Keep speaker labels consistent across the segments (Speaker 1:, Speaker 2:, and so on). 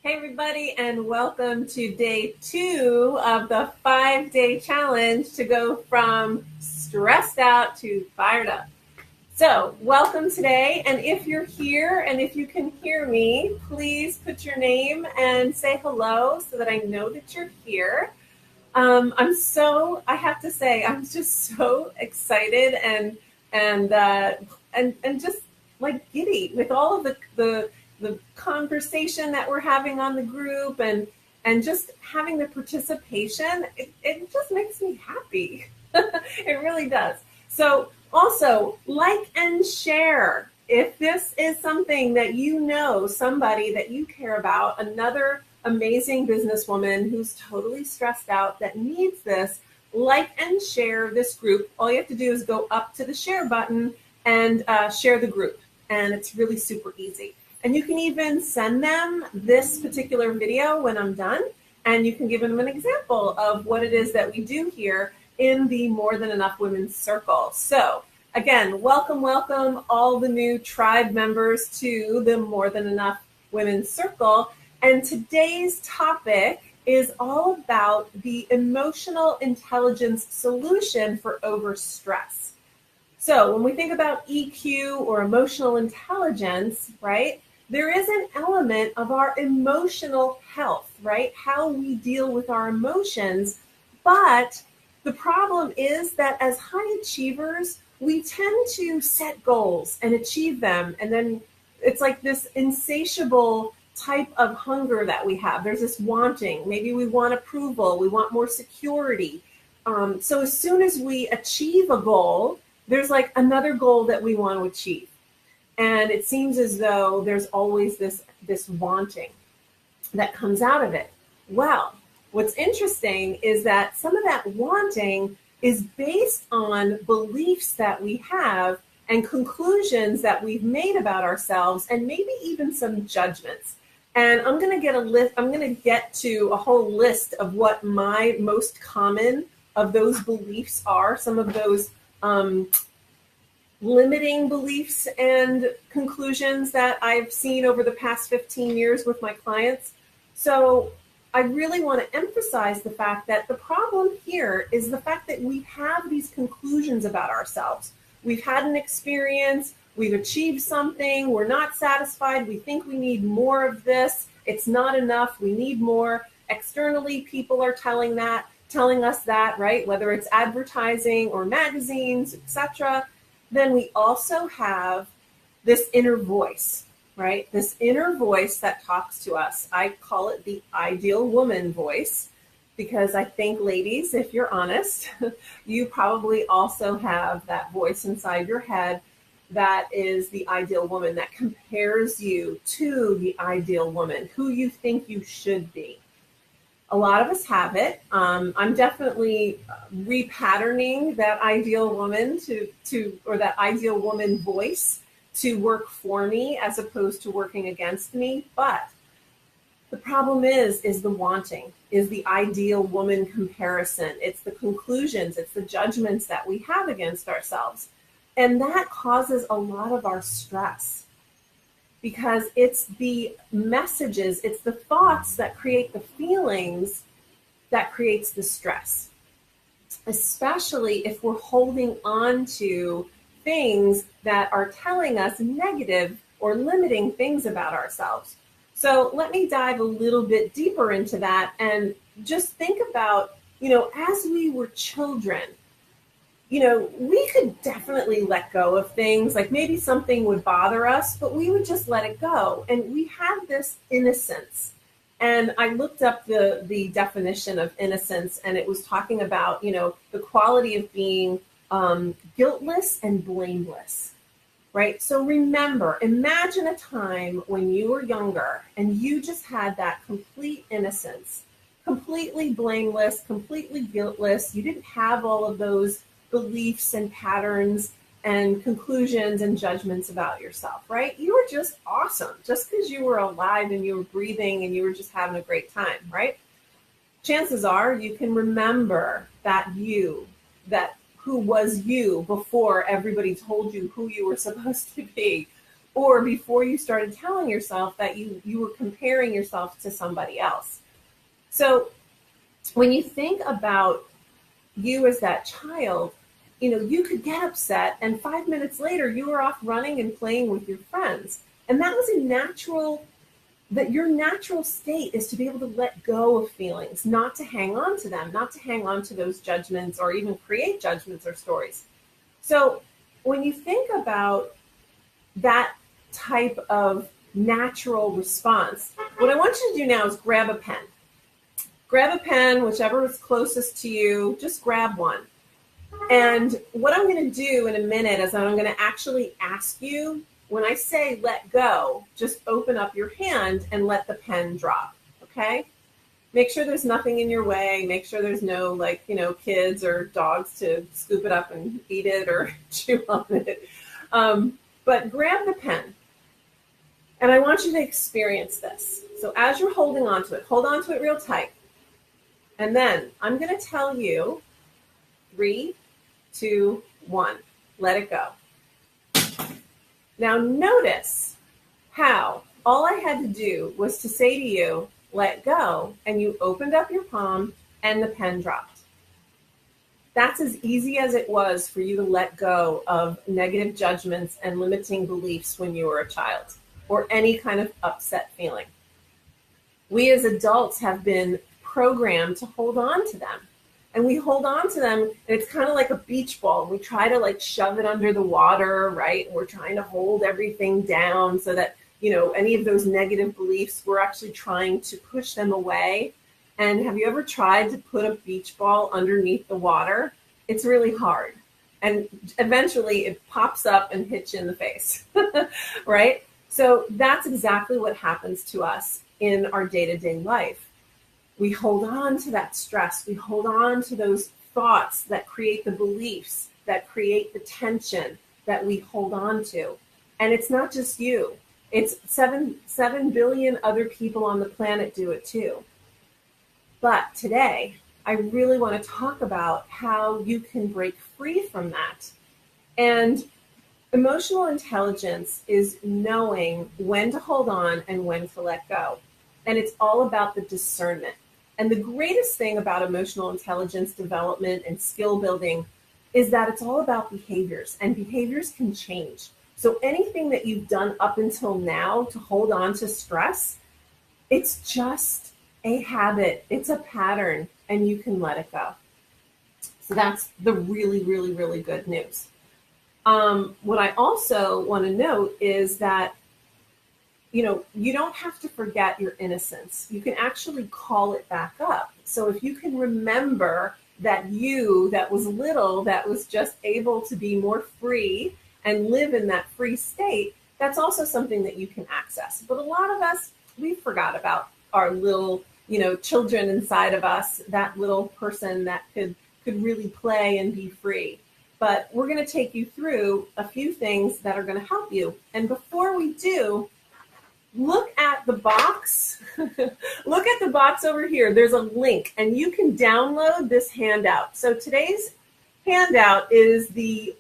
Speaker 1: Hey everybody, and welcome to day 2 of the 5-day challenge to go from stressed out to fired up. So welcome today, and if you're here and if you can hear me, please put your name and say hello so that I know that you're here. I have to say, I'm just so excited and just like giddy with all of the conversation that we're having on the group and just having the participation. It just makes me happy. It really does. So also like and share. If this is something that you know, somebody that you care about, another amazing businesswoman who's totally stressed out that needs this, like and share this group. All you have to do is go up to the share button and share the group. And it's really super easy. And you can even send them this particular video when I'm done, and you can give them an example of what it is that we do here in the More Than Enough Women's Circle. So again, welcome all the new tribe members to the More Than Enough Women's Circle. And today's topic is all about the emotional intelligence solution for overstress. So when we think about EQ or emotional intelligence, right, there is an element of our emotional health, right? How we deal with our emotions. But the problem is that as high achievers, we tend to set goals and achieve them. And then it's like this insatiable type of hunger that we have. There's this wanting. Maybe we want approval. We want more security. So as soon as we achieve a goal, there's like another goal that we want to achieve. And it seems as though there's always this wanting that comes out of it. Well, what's interesting is that some of that wanting is based on beliefs that we have and conclusions that we've made about ourselves, and maybe even some judgments. And I'm going to get to a whole list of what my most common of those beliefs are, some of those limiting beliefs and conclusions that I've seen over the past 15 years with my clients. So I really want to emphasize the fact that the problem here is the fact that we have these conclusions about ourselves. We've had an experience, we've achieved something, we're not satisfied, we think we need more of this, it's not enough, we need more. Externally, people are telling us that, right? Whether it's advertising or magazines, etc. Then we also have this inner voice, right? This inner voice that talks to us. I call it the ideal woman voice, because I think, ladies, if you're honest, you probably also have that voice inside your head that is the ideal woman, that compares you to the ideal woman, who you think you should be. A lot of us have it. I'm definitely repatterning that ideal woman or that ideal woman voice to work for me as opposed to working against me. But the problem is the wanting, is the ideal woman comparison. It's the conclusions, it's the judgments that we have against ourselves. And that causes a lot of our stress, because it's the messages, it's the thoughts that create the feelings that creates the stress, especially if we're holding on to things that are telling us negative or limiting things about ourselves. So let me dive a little bit deeper into that and just think about, as we were children, we could definitely let go of things. Like maybe something would bother us, but we would just let it go. And we had this innocence. And I looked up the definition of innocence, and it was talking about, the quality of being guiltless and blameless, right? So imagine a time when you were younger and you just had that complete innocence, completely blameless, completely guiltless. You didn't have all of those beliefs and patterns and conclusions and judgments about yourself, right? You were just awesome just because you were alive and you were breathing and you were just having a great time, right? Chances are you can remember who was you before everybody told you who you were supposed to be. or before you started telling yourself that you were comparing yourself to somebody else. So when you think about you as that child, you could get upset and 5 minutes later you were off running and playing with your friends. And that was that your natural state is to be able to let go of feelings, not to hang on to them, not to hang on to those judgments or even create judgments or stories. So when you think about that type of natural response, what I want you to do now is grab a pen. Grab a pen, whichever is closest to you, just grab one. And what I'm going to do in a minute is I'm going to actually ask you, when I say let go, just open up your hand and let the pen drop, okay? Make sure there's nothing in your way. Make sure there's no, kids or dogs to scoop it up and eat it or chew on it. But grab the pen. And I want you to experience this. So as you're holding on to it, hold on to it real tight. And then I'm going to tell you 3, 2, 1. Let it go. Now notice how all I had to do was to say to you, let go, and you opened up your palm and the pen dropped. That's as easy as it was for you to let go of negative judgments and limiting beliefs when you were a child, or any kind of upset feeling. We as adults have been programmed to hold on to them. And we hold on to them, and it's kind of like a beach ball. We try to shove it under the water, right? And we're trying to hold everything down so that, any of those negative beliefs, we're actually trying to push them away. And have you ever tried to put a beach ball underneath the water? It's really hard. And eventually it pops up and hits you in the face, right? So that's exactly what happens to us in our day-to-day life. We hold on to that stress. We hold on to those thoughts that create the beliefs, that create the tension that we hold on to. And it's not just you. It's 7 billion other people on the planet do it too. But today, I really want to talk about how you can break free from that. And emotional intelligence is knowing when to hold on and when to let go. And it's all about the discernment. And the greatest thing about emotional intelligence development and skill building is that it's all about behaviors, and behaviors can change. So anything that you've done up until now to hold on to stress, it's just a habit, it's a pattern, and you can let it go. So that's the really, really, really good news. What I also want to note is that you don't have to forget your innocence. You can actually call it back up. So if you can remember that you that was little, that was just able to be more free and live in that free state, that's also something that you can access. But a lot of us, we forgot about our little, children inside of us, that little person that could really play and be free. But we're going to take you through a few things that are going to help you. And before we do, look at the box. Look at the box over here. There's a link, and you can download this handout. So today's handout is the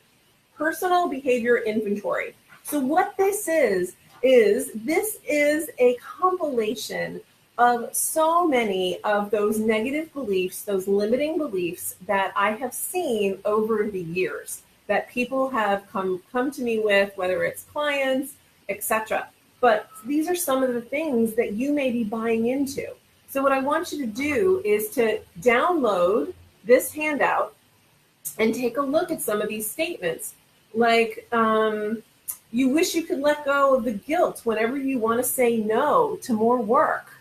Speaker 1: personal behavior inventory. So what this is a compilation of so many of those negative beliefs, those limiting beliefs that I have seen over the years that people have come to me with, whether it's clients, etc. But these are some of the things that you may be buying into. So what I want you to do is to download this handout and take a look at some of these statements. Like, you wish you could let go of the guilt whenever you want to say no to more work,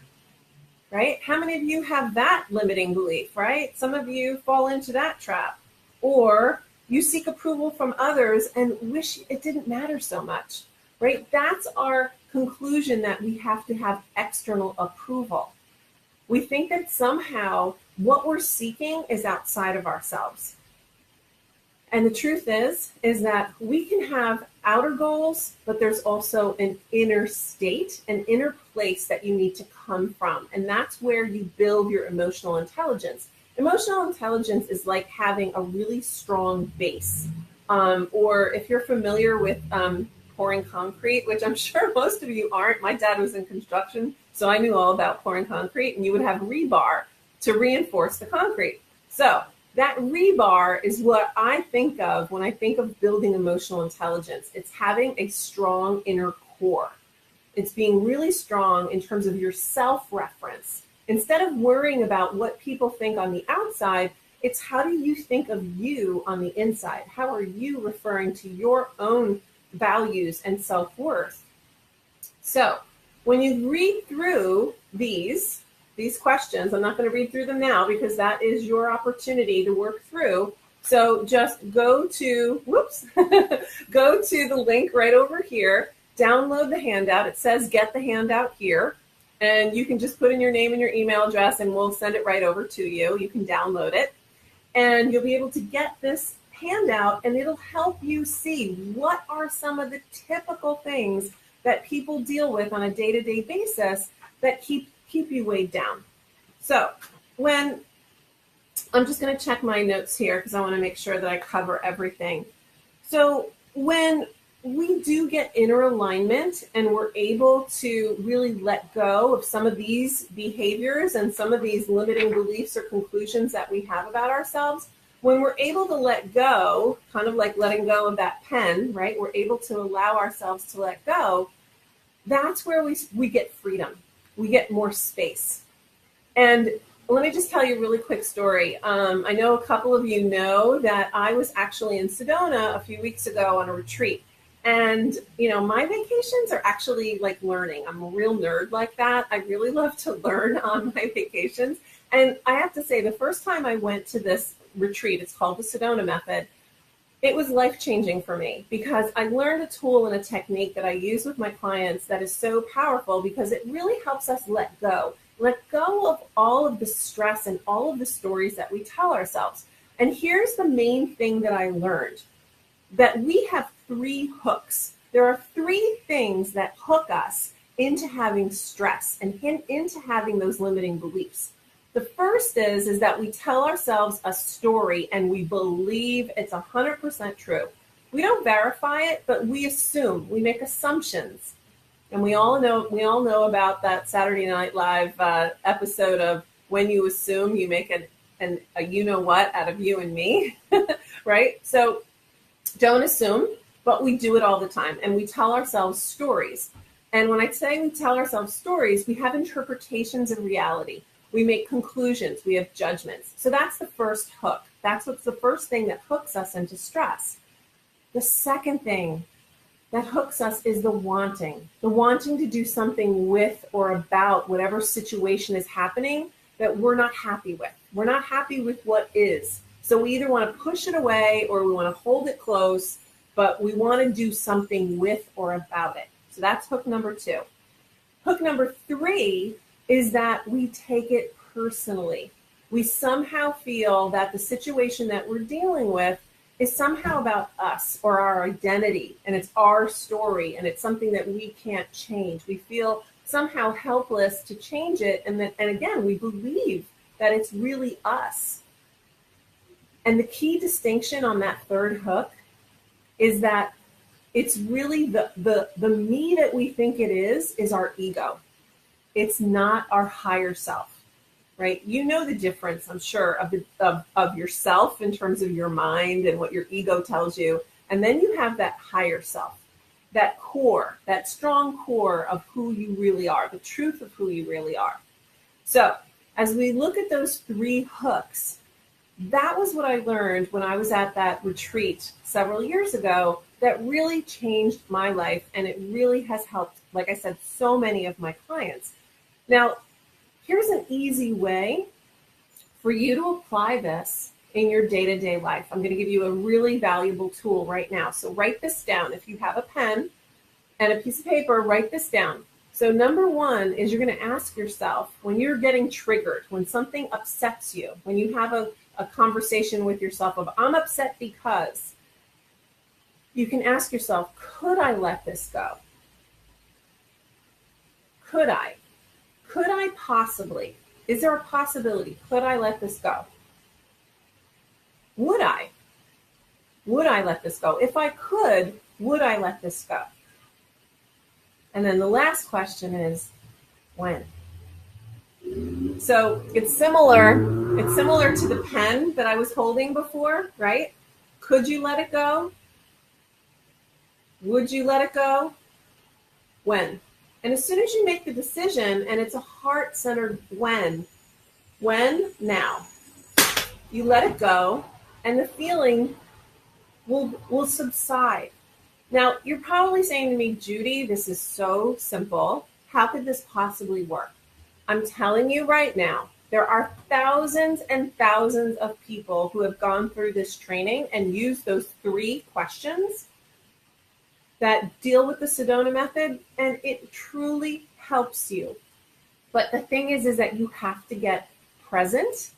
Speaker 1: right? How many of you have that limiting belief, right? Some of you fall into that trap. Or you seek approval from others and wish it didn't matter so much, right? That's our conclusion, that we have to have external approval. We think that somehow what we're seeking is outside of ourselves. And the truth is that we can have outer goals, but there's also an inner state, an inner place that you need to come from. And that's where you build your emotional intelligence. Emotional intelligence is like having a really strong base. Or if you're familiar with pouring concrete, which I'm sure most of you aren't. My dad was in construction, so I knew all about pouring concrete, and you would have rebar to reinforce the concrete. So that rebar is what I think of when I think of building emotional intelligence. It's having a strong inner core. It's being really strong in terms of your self-reference. Instead of worrying about what people think on the outside, it's how do you think of you on the inside? How are you referring to your own values and self-worth? So when you read through these questions, I'm not going to read through them now because that is your opportunity to work through. So just go to, go to the link right over here, download the handout. It says get the handout here. And you can just put in your name and your email address and we'll send it right over to you. You can download it. And you'll be able to get this handout and it'll help you see what are some of the typical things that people deal with on a day-to-day basis that keep you weighed down. So when I'm just going to check my notes here because I want to make sure that I cover everything. So when we do get inner alignment and we're able to really let go of some of these behaviors and some of these limiting beliefs or conclusions that we have about ourselves, when we're able to let go, kind of like letting go of that pen, right? We're able to allow ourselves to let go. That's where we get freedom. We get more space. And let me just tell you a really quick story. I know a couple of you know that I was actually in Sedona a few weeks ago on a retreat. And, you know, my vacations are actually like learning. I'm a real nerd like that. I really love to learn on my vacations. And I have to say, the first time I went to this retreat, it's called the Sedona Method, it was life-changing for me because I learned a tool and a technique that I use with my clients that is so powerful because it really helps us let go of all of the stress and all of the stories that we tell ourselves. And here's the main thing that I learned, that we have 3 hooks. There are 3 things that hook us into having stress and into having those limiting beliefs. The first is that we tell ourselves a story and we believe it's 100% true. We don't verify it, but we assume, we make assumptions. And we all know about that Saturday Night Live episode of when you assume you make a you-know-what out of you and me, right? So don't assume, but we do it all the time. And we tell ourselves stories. And when I say we tell ourselves stories, we have interpretations of reality. We make conclusions. We have judgments. So that's the first hook. That's what's the first thing that hooks us into stress. The second thing that hooks us is the wanting to do something with or about whatever situation is happening that we're not happy with. We're not happy with what is. So we either want to push it away or we want to hold it close, but we want to do something with or about it. So that's hook number 2. Hook number 3 is that we take it personally. We somehow feel that the situation that we're dealing with is somehow about us or our identity, and it's our story, and it's something that we can't change. We feel somehow helpless to change it, and again, we believe that it's really us. And the key distinction on that third hook is that it's really the me that we think it is our ego. It's not our higher self, right? You know the difference, I'm sure, of yourself in terms of your mind and what your ego tells you. And then you have that higher self, that core, that strong core of who you really are, the truth of who you really are. So as we look at those 3 hooks, that was what I learned when I was at that retreat several years ago that really changed my life. And it really has helped, like I said, so many of my clients. Now, here's an easy way for you to apply this in your day-to-day life. I'm going to give you a really valuable tool right now. So write this down. If you have a pen and a piece of paper, write this down. So number 1 is you're going to ask yourself, when you're getting triggered, when something upsets you, when you have a conversation with yourself of, I'm upset because, you can ask yourself, could I let this go? Could I? Could I possibly? Is there a possibility? Could I let this go? Would I? Would I let this go? If I could, would I let this go? And then the last question is, when? So it's similar to the pen that I was holding before, right? Could you let it go? Would you let it go? When? And as soon as you make the decision, and it's a heart-centered when, now. You let it go, and the feeling will subside. Now, you're probably saying to me, Judy, this is so simple. How could this possibly work? I'm telling you right now, there are thousands and thousands of people who have gone through this training and used those 3 questions that deal with the Sedona method, and it truly helps you. But the thing is that you have to get present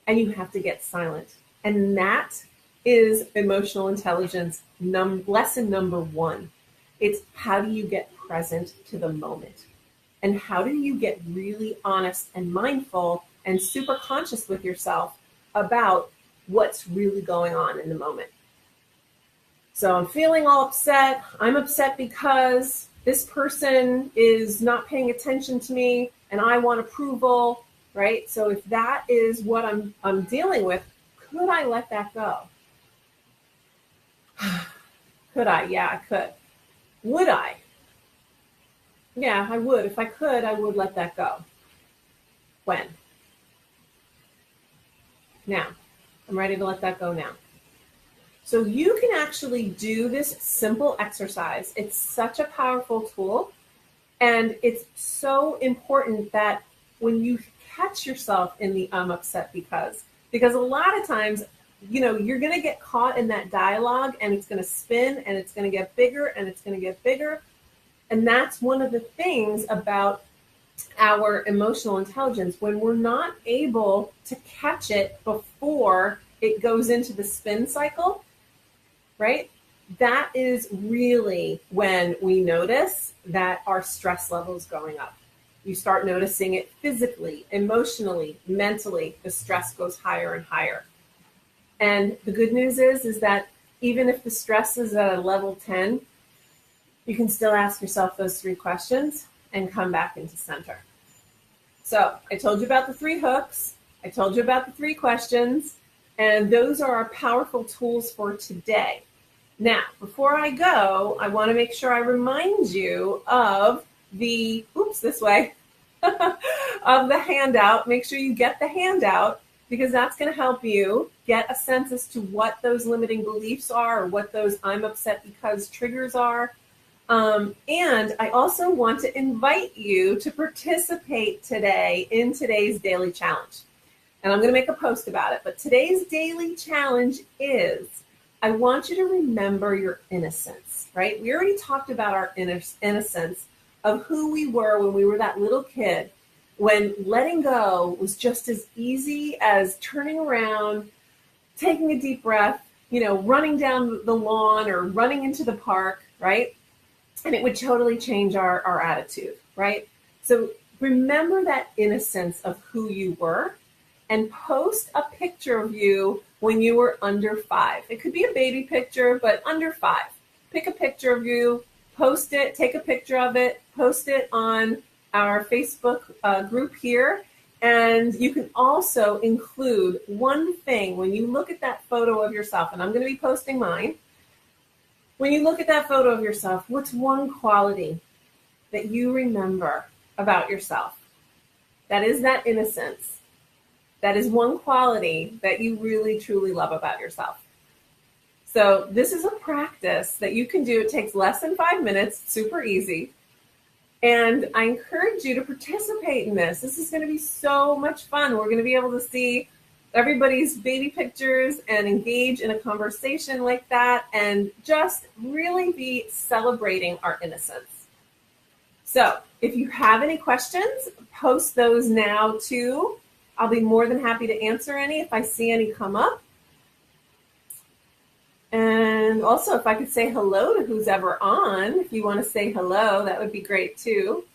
Speaker 1: and you have to get silent. And that is emotional intelligence lesson number 1. It's how do you get present to the moment? And how do you get really honest and mindful and super conscious with yourself about what's really going on in the moment? So I'm feeling all upset. I'm upset because this person is not paying attention to me and I want approval, right? So if that is what I'm dealing with, could I let that go? Could I? Yeah, I could. Would I? Yeah, I would. If I could, I would let that go. When? Now. I'm ready to let that go now. So you can actually do this simple exercise. It's such a powerful tool. And it's so important that when you catch yourself in the I'm upset because a lot of times, you're going to get caught in that dialogue and it's going to spin and it's going to get bigger and it's going to get bigger. And that's one of the things about our emotional intelligence. When we're not able to catch it before it goes into the spin cycle, right? That is really when we notice that our stress level is going up. You start noticing it physically, emotionally, mentally. The stress goes higher and higher. And the good news is that even if the stress is at a level 10, you can still ask yourself those 3 questions and come back into center. So I told you about the 3 hooks. I told you about the 3 questions. And those are our powerful tools for today. Now, before I go, I want to make sure I remind you of the, of the handout. Make sure you get the handout because that's going to help you get a sense as to what those limiting beliefs are or what those I'm upset because triggers are. And I also want to invite you to participate today in today's daily challenge. And I'm going to make a post about it. But today's daily challenge is, I want you to remember your innocence, right? We already talked about our innocence of who we were when we were that little kid, when letting go was just as easy as turning around, taking a deep breath, running down the lawn or running into the park, right? And it would totally change our attitude, right? So remember that innocence of who you were and post a picture of you when you were under 5. It could be a baby picture, but under 5. Pick a picture of you, post it, take a picture of it, post it on our Facebook group here. And you can also include one thing when you look at that photo of yourself, and I'm going to be posting mine. When you look at that photo of yourself, what's one quality that you remember about yourself? That is that innocence. That is one quality that you really, truly love about yourself. So this is a practice that you can do. It takes less than 5 minutes, super easy. And I encourage you to participate in this. This is going to be so much fun. We're going to be able to see everybody's baby pictures and engage in a conversation like that and just really be celebrating our innocence. So if you have any questions, post those now too. I'll be more than happy to answer any if I see any come up. And also, if I could say hello to who's ever on, if you want to say hello, that would be great too.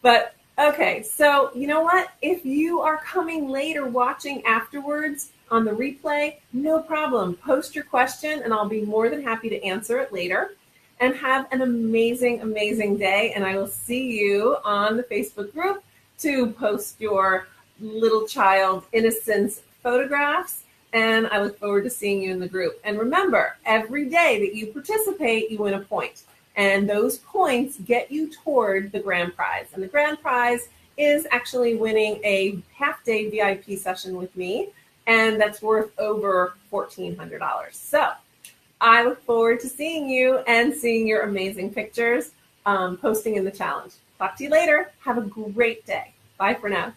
Speaker 1: But okay, so you know what? If you are coming late or watching afterwards on the replay, no problem. Post your question and I'll be more than happy to answer it later. and have an amazing, amazing day. And I will see you on the Facebook group to post your little child innocence photographs. And I look forward to seeing you in the group. And remember, every day that you participate, you win a point. And those points get you toward the grand prize. And the grand prize is actually winning a half-day VIP session with me, and that's worth over $1,400. So I look forward to seeing you and seeing your amazing pictures posting in the challenge. Talk to you later. Have a great day. Bye for now.